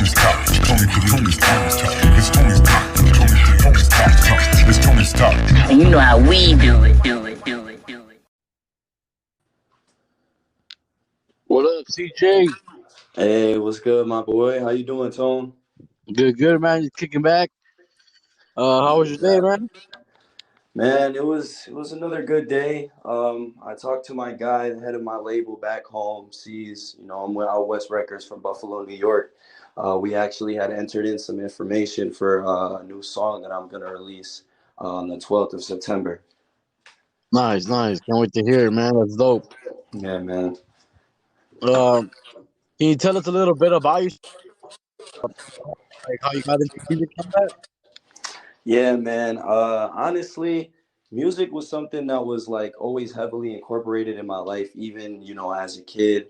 Tony's talk. Tony's talk. It's Tony's talk. Tony's talk. It's Tony's talk. And you know how we do it. What up, CJ? Hey, what's good, my boy? How you doing, Tone? Good, man. Just kicking back. How was your day, Yeah. man? Man, it was another good day. I talked to my guy, the head of my label back home. Sees, I'm with Out West Records from Buffalo, New York. We actually had entered in some information for a new song that I'm gonna release on the 12th of September. Nice. Can't wait to hear it, man. That's dope. Yeah, man. Um, can you tell us a little bit about yourself, like how you got into music like that? Yeah, man. Honestly, music was something that was like always heavily incorporated in my life, even, as a kid.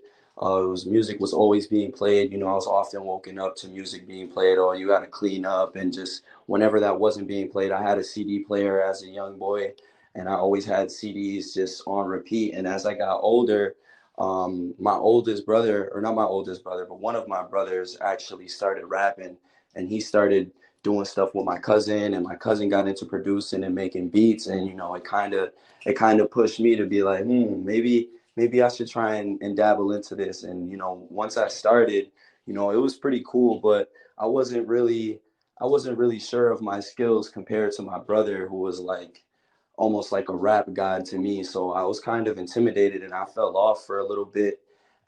Music was always being played. I was often woken up to music being played, or you got to clean up, and just whenever that wasn't being played, I had a CD player as a young boy, and I always had CDs just on repeat. And as I got older, my oldest brother, or not my oldest brother, but one of my brothers actually started rapping, and he started doing stuff with my cousin, and my cousin got into producing and making beats, and it kind of pushed me to be like, maybe I should try and dabble into this. And once I started, it was pretty cool, but I wasn't really I wasn't really sure of my skills compared to my brother, who was like almost like a rap god to me. So I was kind of intimidated, and I fell off for a little bit.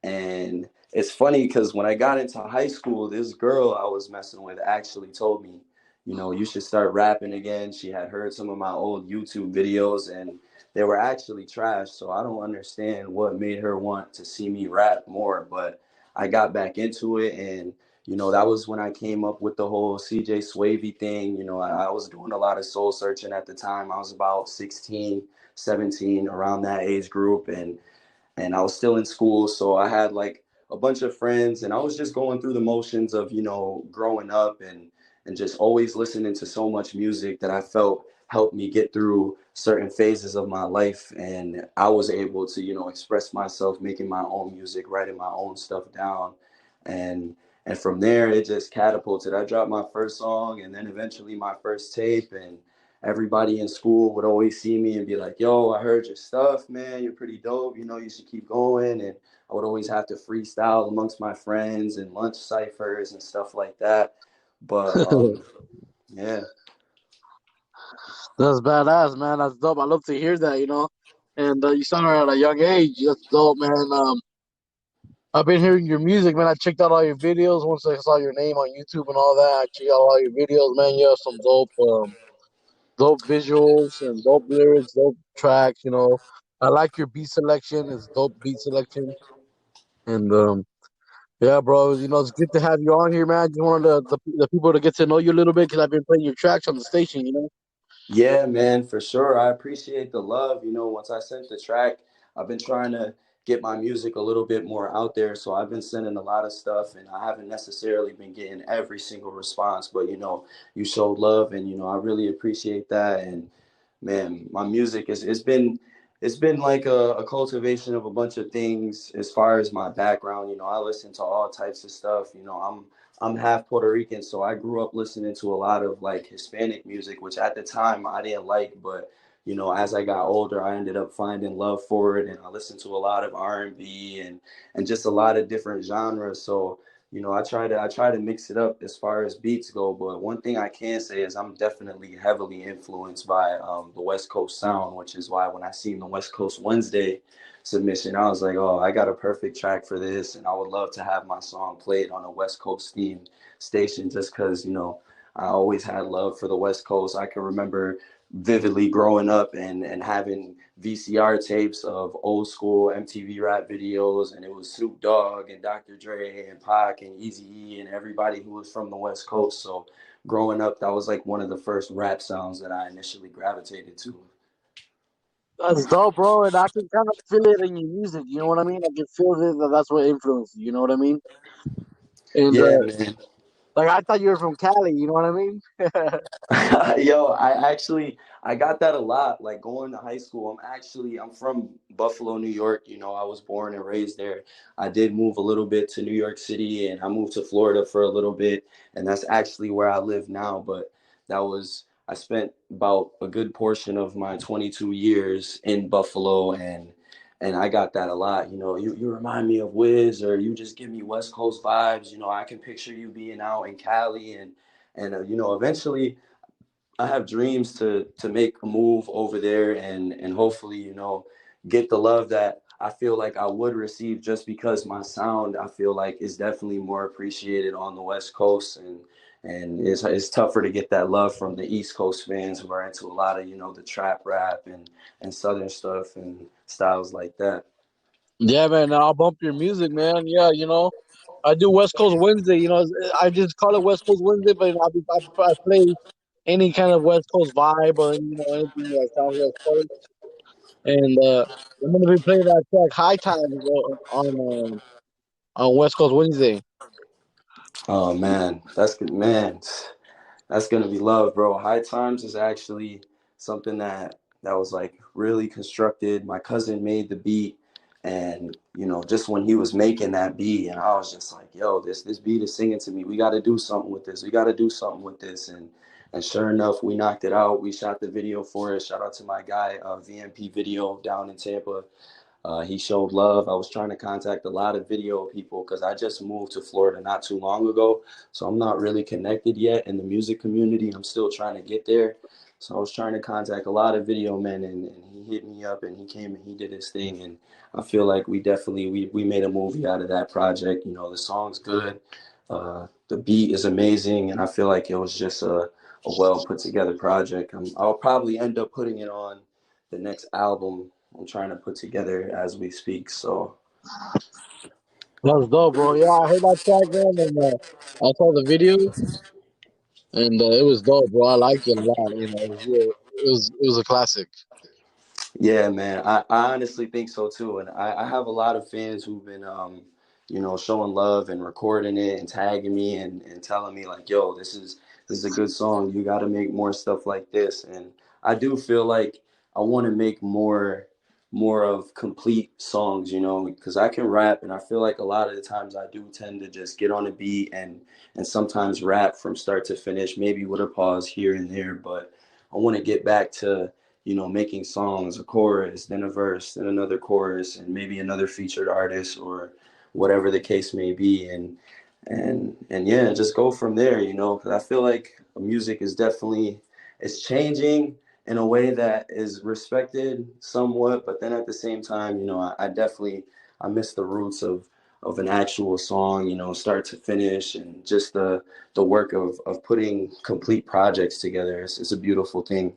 And it's funny because when I got into high school, this girl I was messing with actually told me, you should start rapping again. She had heard some of my old YouTube videos, and they were actually trash. So I don't understand what made her want to see me rap more. But I got back into it, and that was when I came up with the whole CJ Swavy thing. I was doing a lot of soul searching at the time. I was about 16, 17, around that age group. And I was still in school. So I had like a bunch of friends, and I was just going through the motions of, growing up, and just always listening to so much music that I felt helped me get through certain phases of my life. And I was able to, express myself, making my own music, writing my own stuff down. And from there, it just catapulted. I dropped my first song, and then eventually my first tape. And everybody in school would always see me and be like, yo, I heard your stuff, man. You're pretty dope. You should keep going. And I would always have to freestyle amongst my friends and lunch ciphers and stuff like that. But yeah. That's badass, man. That's dope. I love to hear that. And you started at a young age. That's dope, man. I've been hearing your music, man. I checked out all your videos once I saw your name on YouTube and all that. I checked out all your videos, man. You have some dope visuals and dope lyrics, dope tracks. I like your beat selection. It's dope beat selection. And yeah, bro, it's good to have you on here, man. Just wanted the people to get to know you a little bit because I've been playing your tracks on the station. Yeah, man, for sure. I appreciate the love. Once I sent the track, I've been trying to get my music a little bit more out there. So I've been sending a lot of stuff, and I haven't necessarily been getting every single response, but you showed love, and I really appreciate that. And man, my music is it's been like a cultivation of a bunch of things as far as my background. I listen to all types of stuff. I'm half Puerto Rican, so I grew up listening to a lot of like Hispanic music, which at the time I didn't like, but as I got older, I ended up finding love for it, and I listened to a lot of R&B and just a lot of different genres. So I try to mix it up as far as beats go. But one thing I can say is I'm definitely heavily influenced by the West Coast sound, which is why when I seen the West Coast Wednesday submission, I was like, oh, I got a perfect track for this, and I would love to have my song played on a West Coast themed station, just because I always had love for the West Coast. I can remember vividly growing up and having VCR tapes of old school MTV rap videos, and it was Snoop Dogg and Dr. Dre and Pac and Eazy-E and everybody who was from the West Coast. So growing up, that was like one of the first rap sounds that I initially gravitated to. That's dope, bro. And I can kind of feel it in your music. You know what I mean? I can feel it that that's what influenced you. You know what I mean? And Yeah, man. Like I thought you were from Cali. You know what I mean? Yo, I got that a lot. Like going to high school, I'm from Buffalo, New York. You know, I was born and raised there. I did move a little bit to New York City, and I moved to Florida for a little bit, and that's actually where I live now. But I spent about a good portion of my 22 years in Buffalo, and I got that a lot. You know, you remind me of Wiz, or you just give me West Coast vibes. You know, I can picture you being out in Cali and you know, eventually I have dreams to make a move over there and hopefully, you know, get the love that I feel like I would receive just because my sound I feel like is definitely more appreciated on the West Coast and it's tougher to get that love from the East Coast fans who are into a lot of, you know, the trap rap and southern stuff and styles like that. Yeah, man. I'll bump your music, man. Yeah, I do West Coast Wednesday. I just call it West Coast Wednesday, but I play any kind of West Coast vibe or anything that sounds West Coast. And I'm gonna be playing that track High Times on West Coast Wednesday. Oh man, that's good, man. That's gonna be love, bro. High Times is actually something that was like really constructed. My cousin made the beat, and you know, just when he was making that beat, and I was just like, "Yo, this beat is singing to me. We got to do something with this. We got to do something with this." And sure enough, we knocked it out. We shot the video for it. Shout out to my guy, VMP Video down in Tampa. He showed love. I was trying to contact a lot of video people because I just moved to Florida not too long ago. So I'm not really connected yet in the music community. I'm still trying to get there. So I was trying to contact a lot of video men and he hit me up and he came and he did his thing. And I feel like we made a movie out of that project. You know, the song's good. The beat is amazing. And I feel like it was just a well put together project. I'll probably end up putting it on the next album I'm trying to put together as we speak. So That's dope, bro. Yeah, I heard that track, man, and I saw the video, and it was dope, bro. I liked it a lot. It was a classic. yeah, man, I honestly think so too. And I have a lot of fans who've been you know, showing love and recording it and tagging me and telling me like, yo, this is a good song. You gotta make more stuff like this. And I do feel like I want to make more of complete songs, you know, because I can rap and I feel like a lot of the times I do tend to just get on a beat and sometimes rap from start to finish, maybe with a pause here and there. But I want to get back to, you know, making songs, a chorus, then a verse, then another chorus, and maybe another featured artist or whatever the case may be, and yeah, just go from there, you know, because I feel like music is definitely it's changing in a way that is respected somewhat, but then at the same time, you know, I definitely I miss the roots of an actual song, you know, start to finish, and just the work of putting complete projects together. It's a beautiful thing.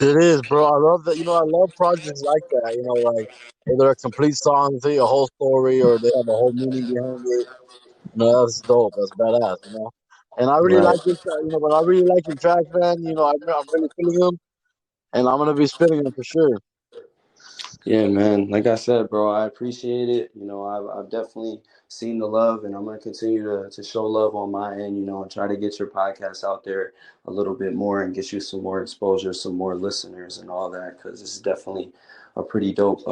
It is, bro. I love that. I love projects like that. Like whether a complete song, tell you a whole story, or they have a whole meaning behind it. That's dope. That's badass. And I really Right. like this. But I really like your tracks, man. I'm really feeling them, and I'm gonna be spitting them for sure. Yeah, man. Like I said, bro, I appreciate it. You know, I've definitely seen the love, and I'm gonna continue to show love on my end. You know, and try to get your podcast out there a little bit more and get you some more exposure, some more listeners, and all that. Because this is definitely a pretty dope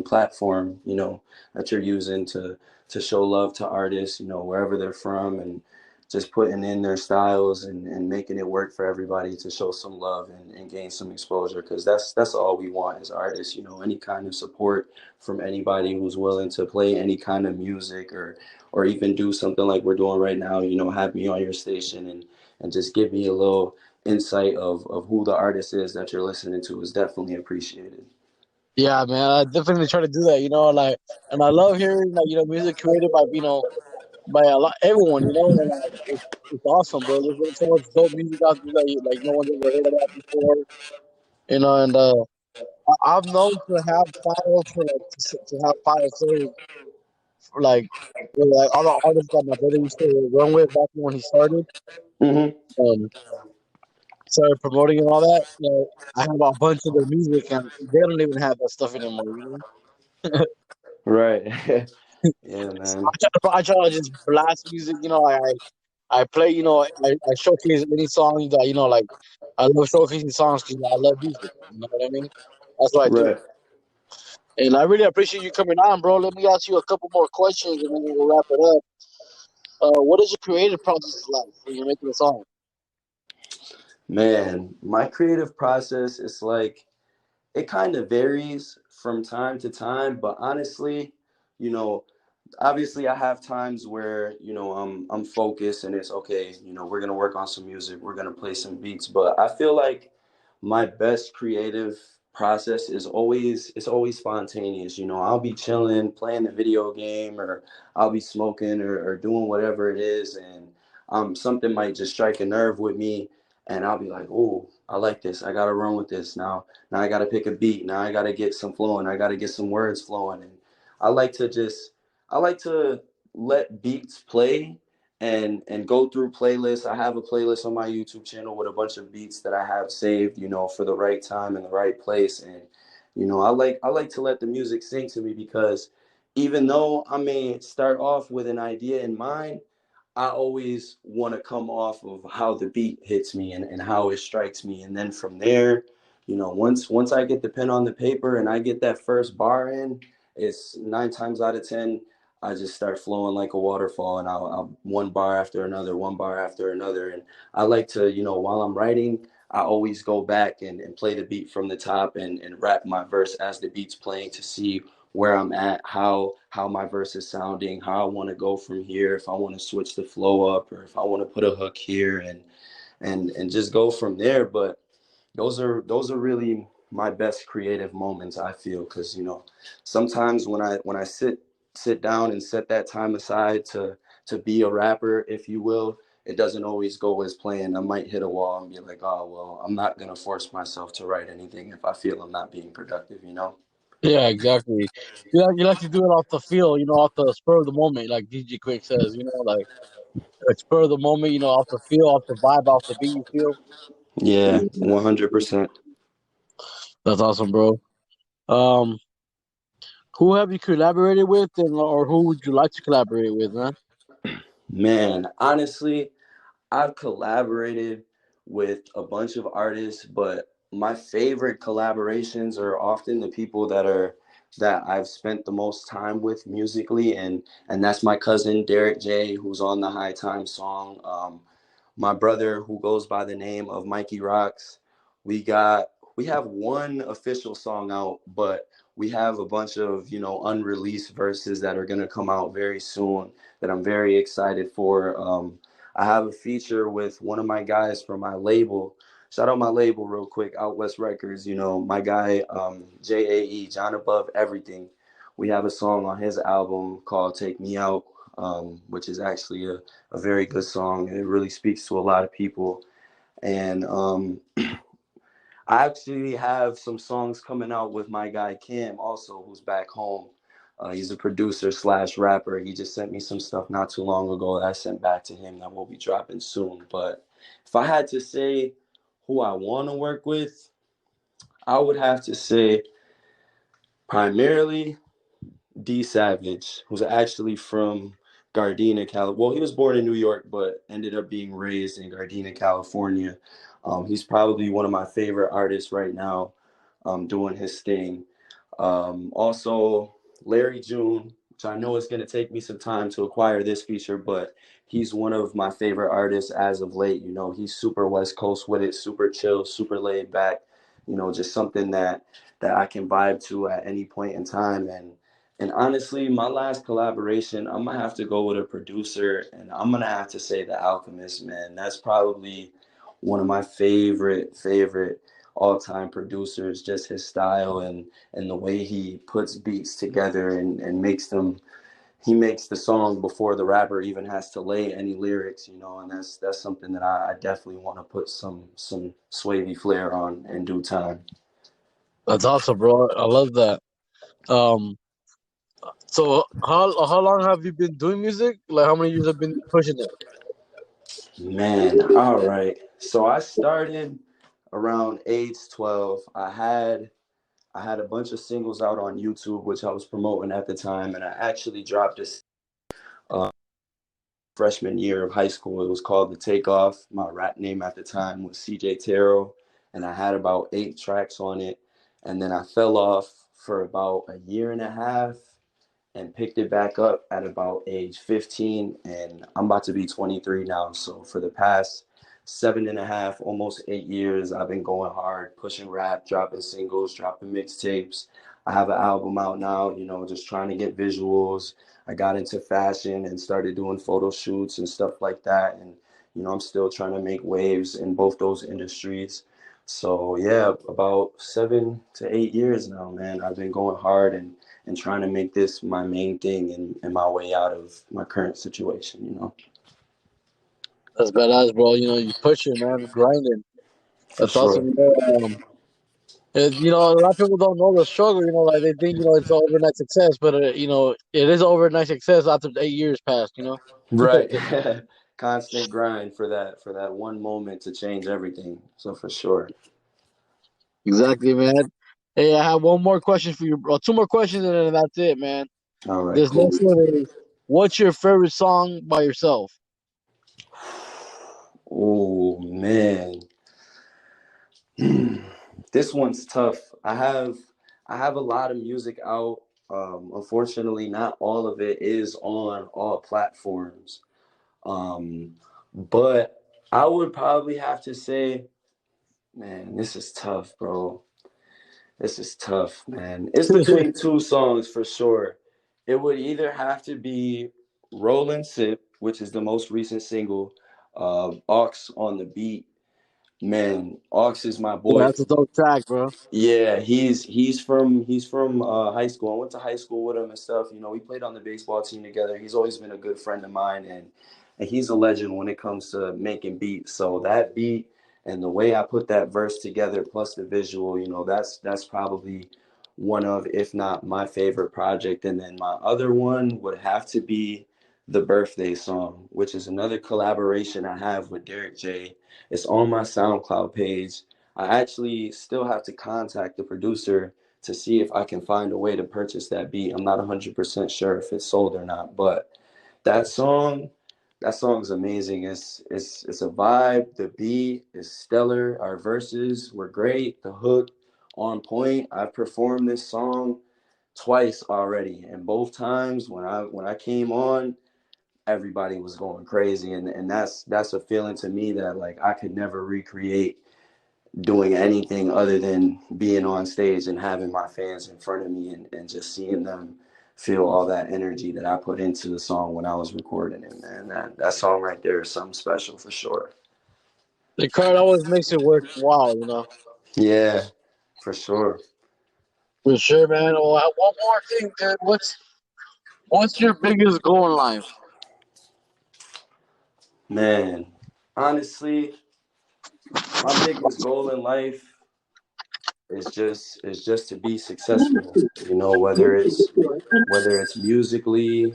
platform. You know, that you're using to show love to artists. You know, wherever they're from, and just putting in their styles and making it work for everybody to show some love and gain some exposure, because that's all we want as artists, you know, any kind of support from anybody who's willing to play any kind of music or even do something like we're doing right now, you know, have me on your station and just give me a little insight of who the artist is that you're listening to is definitely appreciated. Yeah, man. I definitely try to do that. Like, and I love hearing music created by by everyone. And it's awesome, bro. There's so much dope music out there that like no one's ever heard about before. And I've known to have files for like to have files saved for like all the artists that my brother used to run with back when he Hmm. um started promoting and all that. I have a bunch of their music and they don't even have that stuff anymore. Right. Yeah, man. I try to just blast music. I play, I showcase any songs that like I love showcasing songs because I love music. You know what I mean? That's what I do. Right. And I really appreciate you coming on, bro. Let me ask you a couple more questions, and then we'll wrap it up. What is your creative process like when you're making a song? Man, my creative process is like it kind of varies from time to time, but honestly, you know, obviously I have times where, I'm focused and it's okay, we're gonna work on some music, we're gonna play some beats. But I feel like my best creative process is always it's always spontaneous. I'll be chilling, playing a video game, or I'll be smoking or doing whatever it is, and something might just strike a nerve with me, and I'll be like, oh, I like this. I gotta run with this now. Now I gotta pick a beat. Now I gotta get some flowing. I gotta get some words flowing. And I like to just I like to let beats play and go through playlists. I have a playlist on my YouTube channel with a bunch of beats that I have saved, for the right time and the right place. And I like to let the music sing to me, because even though I may start off with an idea in mind, I always want to come off of how the beat hits me and how it strikes me. And then from there, once I get the pen on the paper and I get that first bar in, it's 9 times out of 10, I just start flowing like a waterfall, and I'll one bar after another, one bar after another. And I like to, while I'm writing, I always go back and play the beat from the top and rap my verse as the beat's playing to see where I'm at, how my verse is sounding, how I want to go from here, if I want to switch the flow up, or if I want to put a hook here, and just go from there. But those are really my best creative moments, I feel, because sometimes when I sit down and set that time aside to be a rapper, if you will, it doesn't always go as planned. I might hit a wall and be like, oh well, I'm not gonna force myself to write anything if I feel I'm not being productive. Yeah, exactly. You like to do it off the feel, off the spur of the moment, like DJ Quick says, like spur of the moment, off the feel, off the vibe, off the beat you feel. Yeah, 100%. That's awesome, bro. Um, who have you collaborated with, or who would you like to collaborate with, man? Man, honestly, I've collaborated with a bunch of artists, but my favorite collaborations are often the people that I've spent the most time with musically, and that's my cousin Derek J, who's on the High Time song. My brother, who goes by the name of Mikey Rocks. We have one official song out, but we have a bunch of unreleased verses that are gonna come out very soon that I'm very excited for. I have a feature with one of my guys from my label. Shout out my label real quick, Out West Records. My guy JAE, John Above Everything. We have a song on his album called Take Me Out, which is actually a very good song, and it really speaks to a lot of people. And I actually have some songs coming out with my guy Cam also, who's back home. He's a producer slash rapper. He just sent me some stuff not too long ago that I sent back to him that will be dropping soon. But if I had to say who I want to work with, I would have to say primarily D Savage, who's actually from Gardena, California. Well, he was born in New York, but ended up being raised in Gardena, California. He's probably one of my favorite artists right now, doing his thing. Also, Larry June, which I know is going to take me some time to acquire this feature, but he's one of my favorite artists as of late. He's super West Coast with it, super chill, super laid back. Just something that I can vibe to at any point in time. And honestly, my last collaboration, I'm gonna have to go with a producer, and I'm gonna have to say The Alchemist, man. That's probably one of my favorite all-time producers. Just his style and the way he puts beats together and makes them. He makes the song before the rapper even has to lay any lyrics. And that's something that I definitely want to put some swavy flair on in due time. That's awesome, bro. I love that. Um, so how long have you been doing music? Like, how many years have been pushing it? Man, all right. So I started around age 12. I had a bunch of singles out on YouTube, which I was promoting at the time, and I actually dropped this freshman year of high school. It was called The Takeoff. My rap name at the time was CJ Terrell, and I had about 8 tracks on it. And then I fell off for about a year and a half and picked it back up at about age 15. And I'm about to be 23 now. So for the past 7.5, almost 8 years, I've been going hard, pushing rap, dropping singles, dropping mixtapes. I have an album out now, just trying to get visuals. I got into fashion and started doing photo shoots and stuff like that. And, I'm still trying to make waves in both those industries. So yeah, about 7 to 8 years now, man. I've been going hard and trying to make this my main thing and my way out of my current situation. That's badass, bro. You pushing, man, grinding. For That's sure. awesome. A lot of people don't know the struggle. Like they think it's overnight success, but it is overnight success after 8 years passed. Right. Constant grind for that one moment to change everything. So for sure. Exactly, man. Hey, I have one more question for you, bro. Two more questions, and then that's it, man. All right, This cool. next one is, what's your favorite song by yourself? Oh man. This one's tough. I have a lot of music out. Unfortunately, not all of it is on all platforms. But I would probably have to say, man, this is tough, bro. This is tough, man. It's between two songs for sure. It would either have to be Roll and Sip, which is the most recent single, Aux on the beat. Man, Aux is my Yeah, boy. that's a dope track, bro. Yeah, he's from high school. I went to high school with him and stuff. We played on the baseball team together. He's always been a good friend of mine, and he's a legend when it comes to making beats. So that beat and the way I put that verse together, plus the visual, that's probably one of, if not my favorite project. And then my other one would have to be the Birthday Song, which is another collaboration I have with Derek J. It's on my SoundCloud page. I actually still have to contact the producer to see if I can find a way to purchase that beat. I'm not 100% sure if it's sold or not, but that song, that song's amazing. It's a vibe. The beat is stellar. Our verses were great. The hook on point. I've performed this song twice already, and both times when I came on, everybody was going crazy, and that's a feeling to me that like I could never recreate doing anything other than being on stage and having my fans in front of me and just seeing them feel all that energy that I put into the song when I was recording it, man. That song right there is something special for sure. The card always makes it worthwhile, Yeah, for sure. For sure, man. Oh, one more thing, dude. What's your biggest goal in life? Man, honestly, my biggest goal in life is just to be successful, whether it's musically,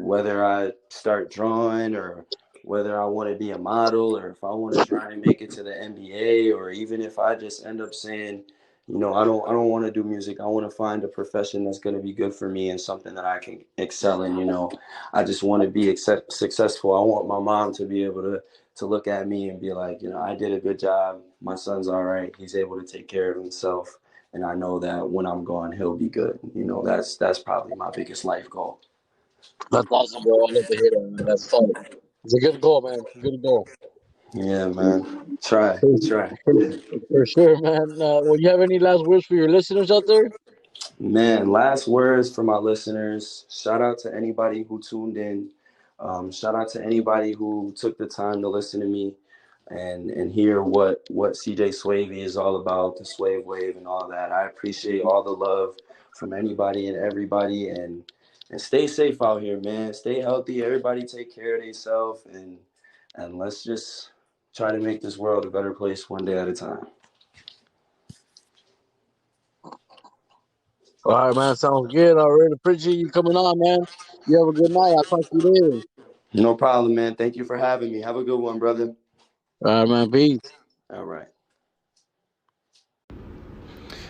whether I start drawing or whether I want to be a model or if I want to try and make it to the NBA, or even if I just end up saying, I don't want to do music. I want to find a profession that's going to be good for me and something that I can excel in. I just want to be successful. I want my mom to be able to look at me and be like, I did a good job. My son's all right. He's able to take care of himself. And I know that when I'm gone, he'll be good. That's probably my biggest life goal. That's awesome, bro. I love to hear that, man. That's fun. It's a good goal, man. Good goal. Yeah, man. Try, For, try. for sure, man. Well, you have any last words for your listeners out there? Man, last words for my listeners. Shout out to anybody who tuned in. Shout out to anybody who took the time to listen to me and hear what CJ Swavey is all about, the Swave Wave and all that. I appreciate all the love from anybody and everybody, and stay safe out here, man. Stay healthy. Everybody take care of themselves, and let's just try to make this world a better place one day at a time. All right, man. Sounds good. I really appreciate you coming on, man. You have a good night. I'll talk to you later. No problem, man. Thank you for having me. Have a good one, brother. All right, man. Peace. All right.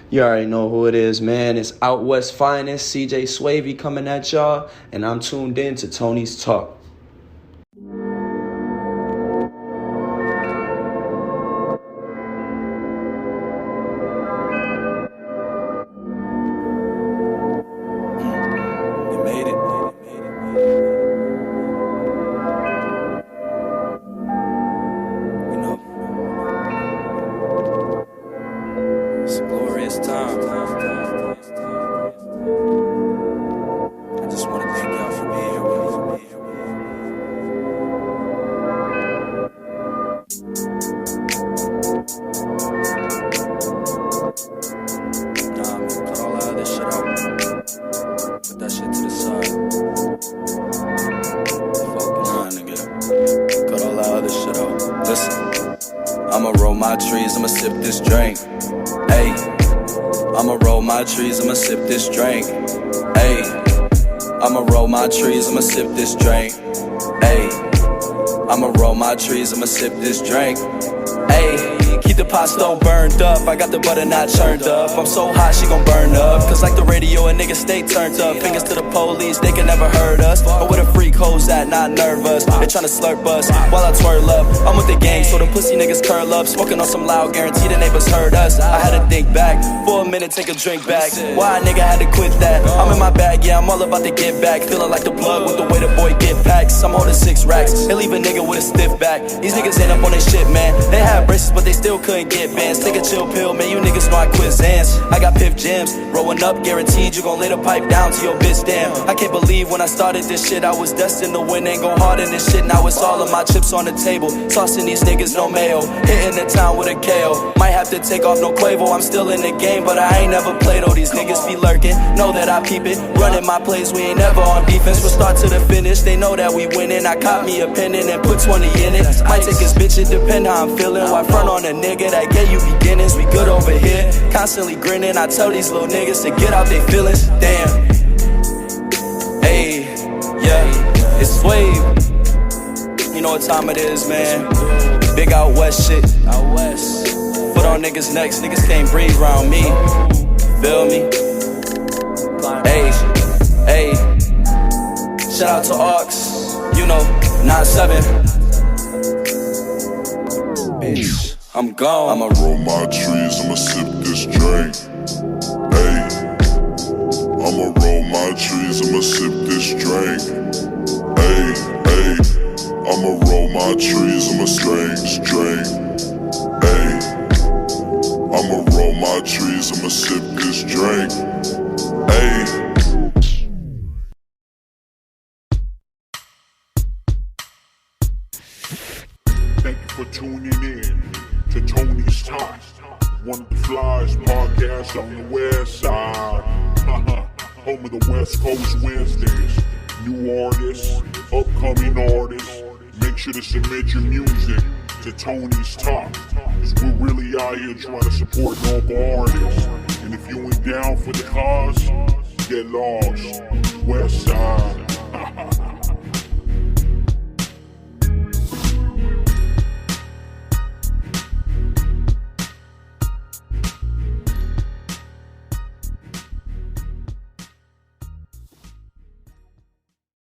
You already know who it is, man. It's Out West Finest, CJ Swavey coming at y'all, and I'm tuned in to Tony's Talk. Listen, I'ma roll my trees, I'ma sip this drink. Ayy, I'ma roll my trees, I'ma sip this drink. Ayy, I'ma roll my trees, I'ma sip this drink. Ayy, I'ma roll my trees, I'ma sip this drink. Ayy, keep the pot stove burned up, I got the butter not churned up. I'm so hot, she gon' burn up. Cause like the radio, a nigga stay turned up. Fingers to the police, they can never hurt us. But where the freak hoes at, not nervous. They tryna slurp us while I twirl up. I'm with the gang, so the pussy niggas curl up. Smoking on some loud, guarantee the neighbors heard us. I had to think back, for a minute, take a drink back. Why a nigga had to quit that? I'm in my bag, yeah, I'm all about to get back. Feeling like the plug with the way the boy get packs. I'm holding 6 racks, they leave a nigga with a stiff back. These niggas ain't up on their shit, man. They had braces, but they still couldn't get bands. Take a chill pill, man, you niggas know I quit Zans. I got Piff Gems, rolling up, guaranteed you gon' lay the pipe down to your bitch, damn. I can't believe when I started this shit, I was destined to win and go hard in this shit. Now it's all of my chips on the table, tossing these niggas no mayo, hitting the town with a KO. Might have to take off no Quavo, I'm still in the game, but I ain't never played. Oh, these niggas be lurking, know that I peep it. Running my plays, we ain't never on defense. From start to the finish, they know that we winning. I caught me a pendant and put 20 in it. Might take his bitch, it depend how I'm feeling. Why front on a nigga that gave you beginnings? We good over here, constantly grinning. I tell these little niggas to get out their feelings. Damn. Ayy, yeah, it's wavy. You know what time it is, man. Big out west shit. Out west. Foot on niggas' necks, niggas can't breathe around me. Feel me? Ayy, ayy. Shout out to Ox, you know, 9-7. Bitch, I'm gone. I'ma roll my trees, I'ma sip this drink. Ayy, I'ma roll my trees, I'ma sip this drink. Ayy, ayy. I'ma roll my trees, I'ma drink. Ayy, I'ma roll my trees, I'ma sip this drink. Ayy. Thank you for tuning in to Tony's Talk, one of the flyest podcasts on the west side. Home of the West Coast Wednesdays. New artists, upcoming artists. Make sure to submit your music to Tony's Talk, cause we're really out here trying to support local artists. And if you ain't down for the cause, get lost. West side.